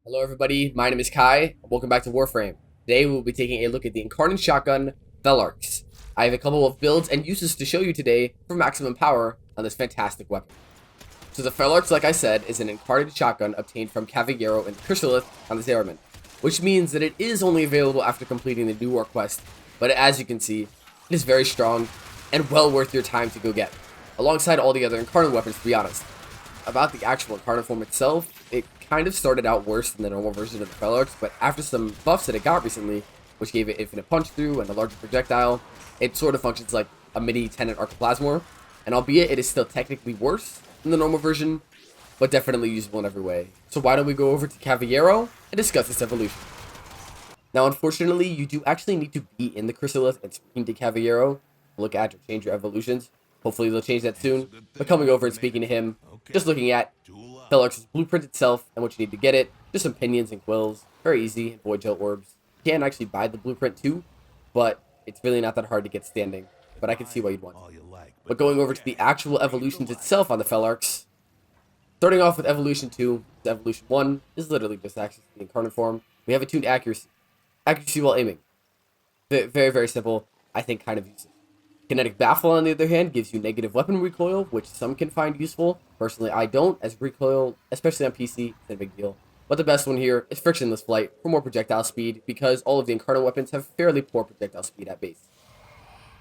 Hello everybody, my name is Kai, and welcome back to Warframe. Today we will be taking a look at the Incarnate Shotgun, Felarx. I have a couple of builds and uses to show you today for maximum power on this fantastic weapon. So the Felarx, like I said, is an Incarnate Shotgun obtained from Cavallero and Chrysalith on the Zeraman, which means that it is only available after completing the New War quest, but as you can see, it is very strong and well worth your time to go get, alongside all the other Incarnate weapons, to be honest. About the actual Incarnate form itself, it kind of started out worse than the normal version of the Felarx, but after some buffs that it got recently, which gave it infinite punch through and a larger projectile, it sort of functions like a mini Tenant Archoplasmor, and albeit it is still technically worse than the normal version, but definitely usable in every way. So why don't we go over to Cavallero and discuss this evolution. Now unfortunately, you do actually need to be in the Chrysalith and speaking to Cavallero to look at or change your evolutions. Hopefully they'll change that soon, but coming over and speaking to him, just looking at Felarx's blueprint itself and what you need to get it, just some pinions and quills, very easy, void gel orbs. You can actually buy the blueprint too, but it's really not that hard to get standing, but I can see why you'd want to. But going over to the actual evolutions itself on the Felarx, starting off with Evolution 2, Evolution 1 is literally just access to the Incarnate form. We have attuned accuracy. Accuracy while aiming. Very, very simple, I think kind of useless. Kinetic Baffle, on the other hand, gives you negative weapon recoil, which some can find useful. Personally, I don't, as recoil, especially on PC, isn't a big deal. But the best one here is Frictionless Flight for more projectile speed, because all of the Incarnate weapons have fairly poor projectile speed at base.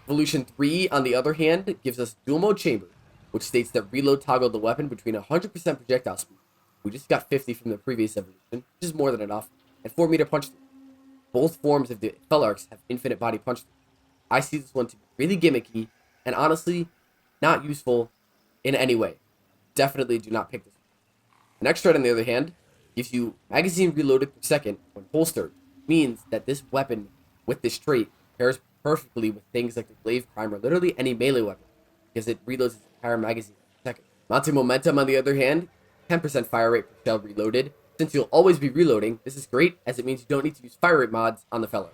Evolution 3, on the other hand, gives us Dual Mode Chamber, which states that reload toggled the weapon between 100% projectile speed. We just got 50 from the previous evolution, which is more than enough, and 4-meter punch through. Both forms of the Felarx have infinite body punch through. I see this one to be really gimmicky and honestly not useful in any way. Definitely do not pick this one. The next trait, on the other hand, gives you magazine reloaded per second when holstered. Means that this weapon with this trait pairs perfectly with things like the glaive prime or literally any melee weapon, because it reloads its entire magazine per second. Mounting momentum, on the other hand, 10% fire rate per shell reloaded. Since you'll always be reloading, this is great as it means you don't need to use fire rate mods on the Felarx.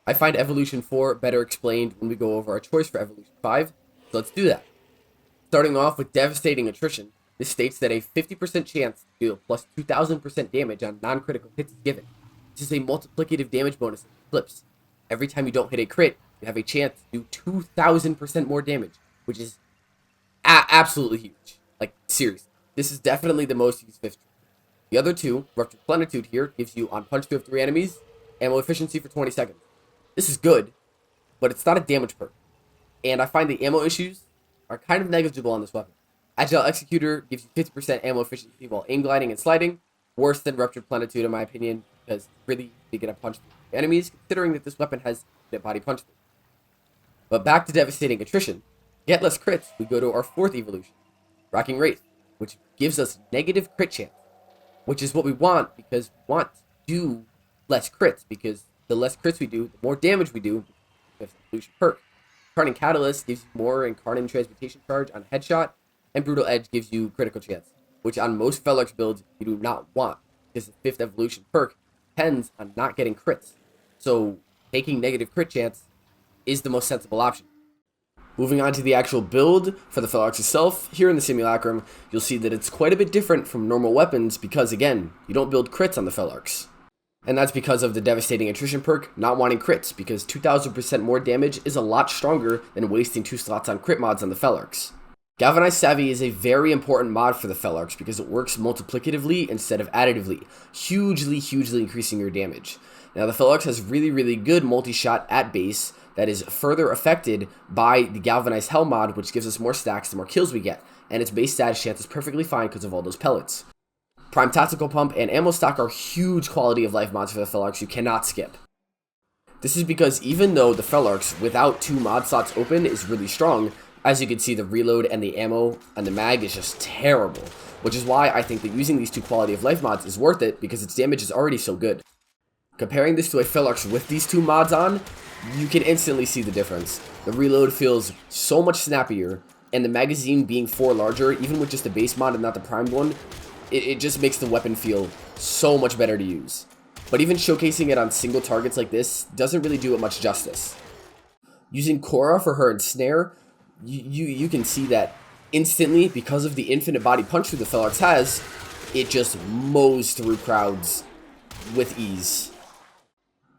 I find Evolution 4 better explained when we go over our choice for Evolution 5, so let's do that. Starting off with Devastating Attrition, this states that a 50% chance to deal plus 2000% damage on non-critical hits is given. This is a multiplicative damage bonus that flips. Every time you don't hit a crit, you have a chance to do 2000% more damage, which is absolutely huge. Like, seriously. This is definitely the most used fifth trait. The other two, Ruptured Plenitude here, gives you on punch through of 3 enemies, ammo efficiency for 20 seconds. This is good, but it's not a damage perk. And I find the ammo issues are kind of negligible on this weapon. Agile Executor gives you 50% ammo efficiency while aim gliding and sliding. Worse than Ruptured Plenitude in my opinion, because really you're going to punch through enemies, considering that this weapon has infinite body punch through. But back to Devastating Attrition. Get less crits, we go to our 4th evolution, Rocking Wraith, which gives us negative crit chance. Which is what we want, because we want to do less crits, because the less crits we do, the more damage we do. With the evolution perk. Incarnate Catalyst gives you more Incarnate Transmutation Charge on a headshot, and Brutal Edge gives you critical chance, which on most Felarx builds you do not want, because the 5th evolution perk depends on not getting crits. So taking negative crit chance is the most sensible option. Moving on to the actual build for the Felarx itself, here in the Simulacrum, you'll see that it's quite a bit different from normal weapons because, again, you don't build crits on the Felarx. And that's because of the Devastating Attrition perk not wanting crits, because 2000% more damage is a lot stronger than wasting 2 slots on crit mods on the Felarx. Galvanized Savvy is a very important mod for the Felarx because it works multiplicatively instead of additively, hugely increasing your damage. Now the Felarx has really good multi-shot at base that is further affected by the Galvanized Hell mod, which gives us more stacks the more kills we get, and its base status chance is perfectly fine because of all those pellets. Prime Tactical Pump and Ammo Stock are huge quality of life mods for the Felarx you cannot skip. This is because even though the Felarx without 2 mod slots open is really strong, as you can see the reload and the ammo and the mag is just terrible, which is why I think that using these 2 quality of life mods is worth it because its damage is already so good. Comparing this to a Felarx with these 2 mods on, you can instantly see the difference. The reload feels so much snappier, and the magazine being 4 larger, even with just the base mod and not the primed one, it just makes the weapon feel so much better to use. But even showcasing it on single targets like this doesn't really do it much justice. Using Korra for her ensnare, you can see that instantly because of the infinite body punch through the Felarx has, it just mows through crowds with ease.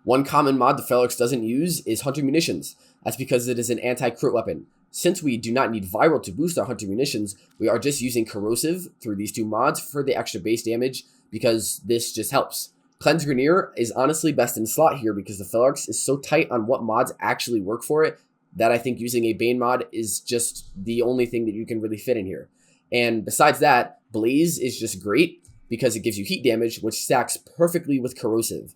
One common mod the Felarx doesn't use is hunter munitions. That's because it is an anti-crit weapon. Since we do not need viral to boost our hunter munitions, we are just using corrosive through these two mods for the extra base damage because this just helps. Cleanse Grenier is honestly best in slot here because the Felarx is so tight on what mods actually work for it that I think using a Bane mod is just the only thing that you can really fit in here. And besides that, Blaze is just great because it gives you heat damage, which stacks perfectly with corrosive,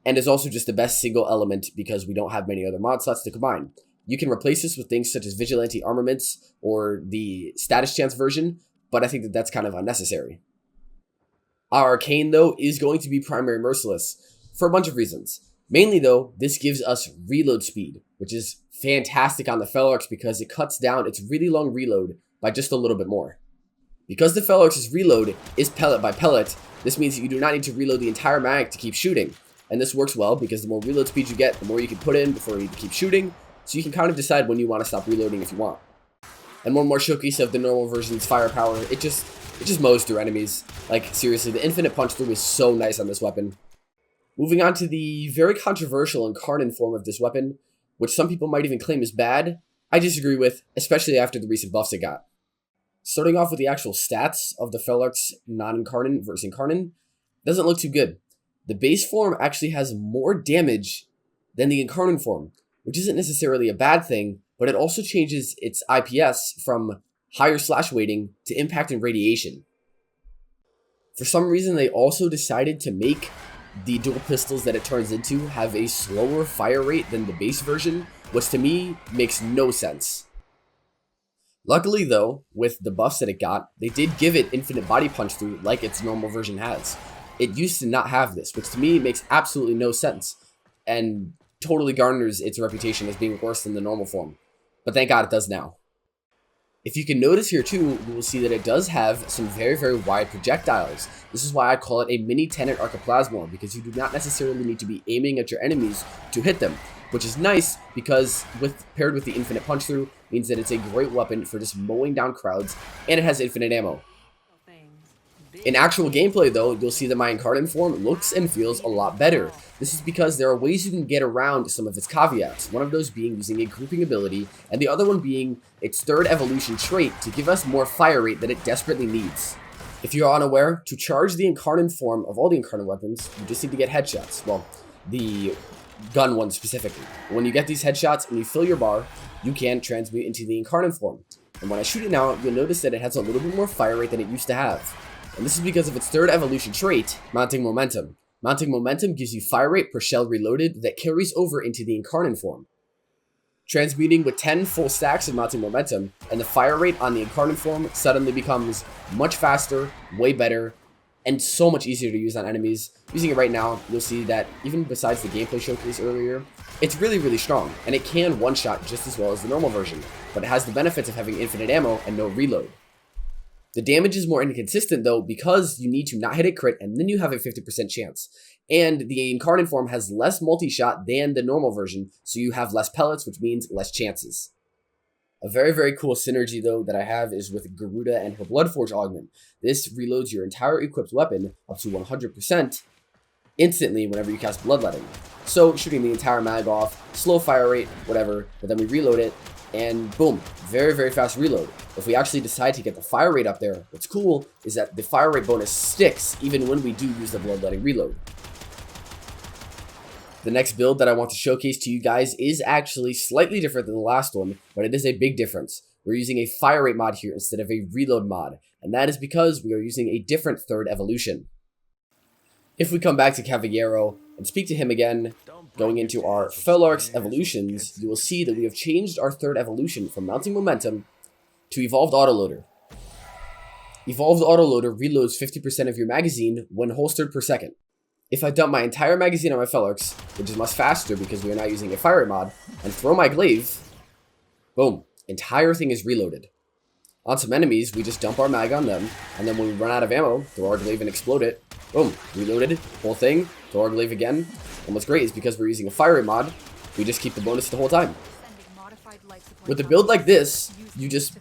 and is also just the best single element because we don't have many other mod slots to combine. You can replace this with things such as Vigilante Armaments or the Status Chance version, but I think that that's kind of unnecessary. Our Arcane, though, is going to be Primary Merciless for a bunch of reasons. Mainly, though, this gives us reload speed, which is fantastic on the Felarx because it cuts down its really long reload by just a little bit more. Because the Felarx's reload is pellet by pellet, this means that you do not need to reload the entire mag to keep shooting. And this works well because the more reload speed you get, the more you can put in before you need to keep shooting, so you can kind of decide when you want to stop reloading if you want. And one more showcase of the normal version's firepower, it just mows through enemies. Like, seriously, the infinite punch through is so nice on this weapon. Moving on to the very controversial Incarnate form of this weapon, which some people might even claim is bad, I disagree with, especially after the recent buffs it got. Starting off with the actual stats of the Felarx non-Incarnate versus Incarnate, doesn't look too good. The base form actually has more damage than the Incarnate form, which isn't necessarily a bad thing, but it also changes its IPS from higher slash weighting to impact and radiation. For some reason, they also decided to make the dual pistols that it turns into have a slower fire rate than the base version, which to me makes no sense. Luckily though, with the buffs that it got, they did give it infinite body punch through like its normal version has. It used to not have this, which to me makes absolutely no sense, and totally garners its reputation as being worse than the normal form. But thank God it does now. If you can notice here too, you will see that it does have some very, very wide projectiles. This is why I call it a mini Tenet Archiplasmor, because you do not necessarily need to be aiming at your enemies to hit them, which is nice because paired with the infinite punch through means that it's a great weapon for just mowing down crowds, and it has infinite ammo. In actual gameplay though, you'll see that my Incarnate form looks and feels a lot better. This is because there are ways you can get around some of its caveats, one of those being using a grouping ability, and the other one being its third evolution trait to give us more fire rate that it desperately needs. If you are unaware, to charge the Incarnate form of all the Incarnate weapons, you just need to get headshots. Well, the gun one specifically. When you get these headshots and you fill your bar, you can transmute into the Incarnate form. And when I shoot it now, you'll notice that it has a little bit more fire rate than it used to have. And this is because of its third evolution trait, Mounting Momentum. Mounting Momentum gives you fire rate per shell reloaded that carries over into the Incarnate form. Transmuting with 10 full stacks of Mounting Momentum, and the fire rate on the Incarnate form suddenly becomes much faster, way better, and so much easier to use on enemies. Using it right now, you'll see that even besides the gameplay showcase earlier, it's really, really strong, and it can one-shot just as well as the normal version, but it has the benefits of having infinite ammo and no reload. The damage is more inconsistent though because you need to not hit a crit and then you have a 50% chance. And the Incarnate form has less multi-shot than the normal version, so you have less pellets, which means less chances. A very, very cool synergy though that I have is with Garuda and her Bloodforge augment. This reloads your entire equipped weapon up to 100% instantly whenever you cast Bloodletting. So shooting the entire mag off, slow fire rate, whatever, but then we reload it, and boom, very, very fast reload. If we actually decide to get the fire rate up there, what's cool is that the fire rate bonus sticks even when we do use the bloodletting reload. The next build that I want to showcase to you guys is actually slightly different than the last one, but it is a big difference. We're using a fire rate mod here instead of a reload mod, and that is because we are using a different third evolution. If we come back to Cavallero and speak to him again, going into our Felarx evolutions, you will see that we have changed our third evolution from Mounting Momentum to Evolved Autoloader. Evolved Autoloader reloads 50% of your magazine when holstered per second. If I dump my entire magazine on my Felarx, which is much faster because we are not using a fire rate mod, and throw my glaive, boom, entire thing is reloaded. On some enemies, we just dump our mag on them, and then when we run out of ammo, throw our glaive and explode it. Boom, reloaded, whole thing, throw our glaive again. And what's great is because we're using a fire rate mod, we just keep the bonus the whole time. With a build like this, you just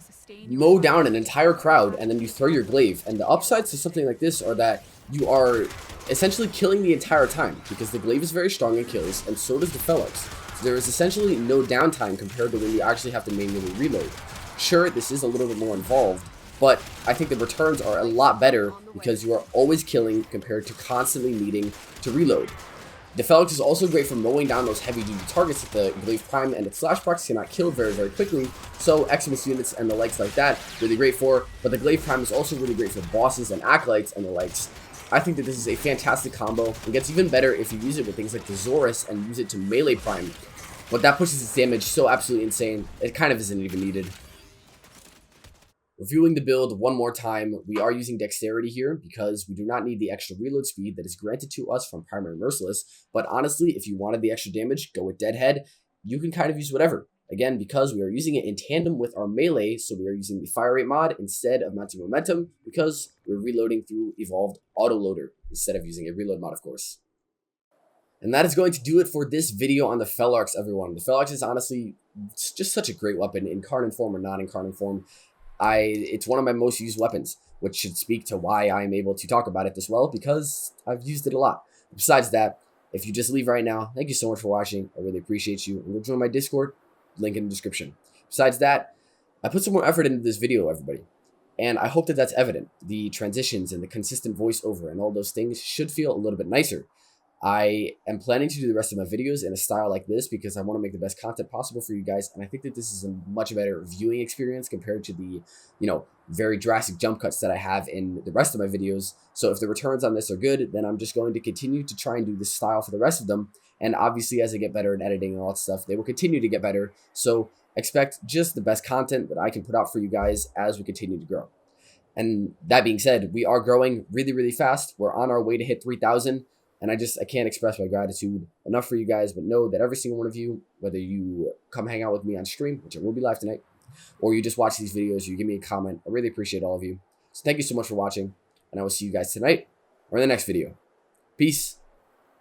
mow down an entire crowd and then you throw your glaive. And the upsides to something like this are that you are essentially killing the entire time, because the glaive is very strong in kills, and so does the Felarx. So there is essentially no downtime compared to when you actually have to manually reload. Sure, this is a little bit more involved, but I think the returns are a lot better because you are always killing compared to constantly needing to reload. The Felarx is also great for mowing down those heavy-duty targets that the Glaive Prime and its Slash procs cannot kill very, very quickly, so Eximus units and the likes like that, really great for, but the Glaive Prime is also really great for bosses and Acolytes and the likes. I think that this is a fantastic combo, and gets even better if you use it with things like the Zorus and use it to melee Prime, but that pushes its damage so absolutely insane, it kind of isn't even needed. Reviewing the build one more time, we are using Dexterity here because we do not need the extra reload speed that is granted to us from Primary Merciless, but honestly, if you wanted the extra damage, go with Deadhead. You can kind of use whatever. Again, because we are using it in tandem with our melee, so we are using the Fire Rate mod instead of mounting Momentum, because we're reloading through Evolved Autoloader instead of using a reload mod, of course. And that is going to do it for this video on the Felarx, everyone. The Felarx is honestly just such a great weapon, incarnate form or not incarnate form. It's one of my most used weapons, which should speak to why I'm able to talk about it this well, because I've used it a lot. Besides that, if you just leave right now, thank you so much for watching. I really appreciate you. And go join my Discord, link in the description. Besides that, I put some more effort into this video, everybody. And I hope that that's evident. The transitions and the consistent voiceover and all those things should feel a little bit nicer. I am planning to do the rest of my videos in a style like this because I want to make the best content possible for you guys, and I think that this is a much better viewing experience compared to the, very drastic jump cuts that I have in the rest of my videos. So if the returns on this are good, then I'm just going to continue to try and do this style for the rest of them, and obviously as I get better at editing and all that stuff, they will continue to get better, so expect just the best content that I can put out for you guys as we continue to grow. And that being said, we are growing really, really fast. We're on our way to hit 3,000. And I can't express my gratitude enough for you guys, but know that every single one of you, whether you come hang out with me on stream, which I will be live tonight, or you just watch these videos, you give me a comment, I really appreciate all of you. So thank you so much for watching, and I will see you guys tonight or in the next video. Peace.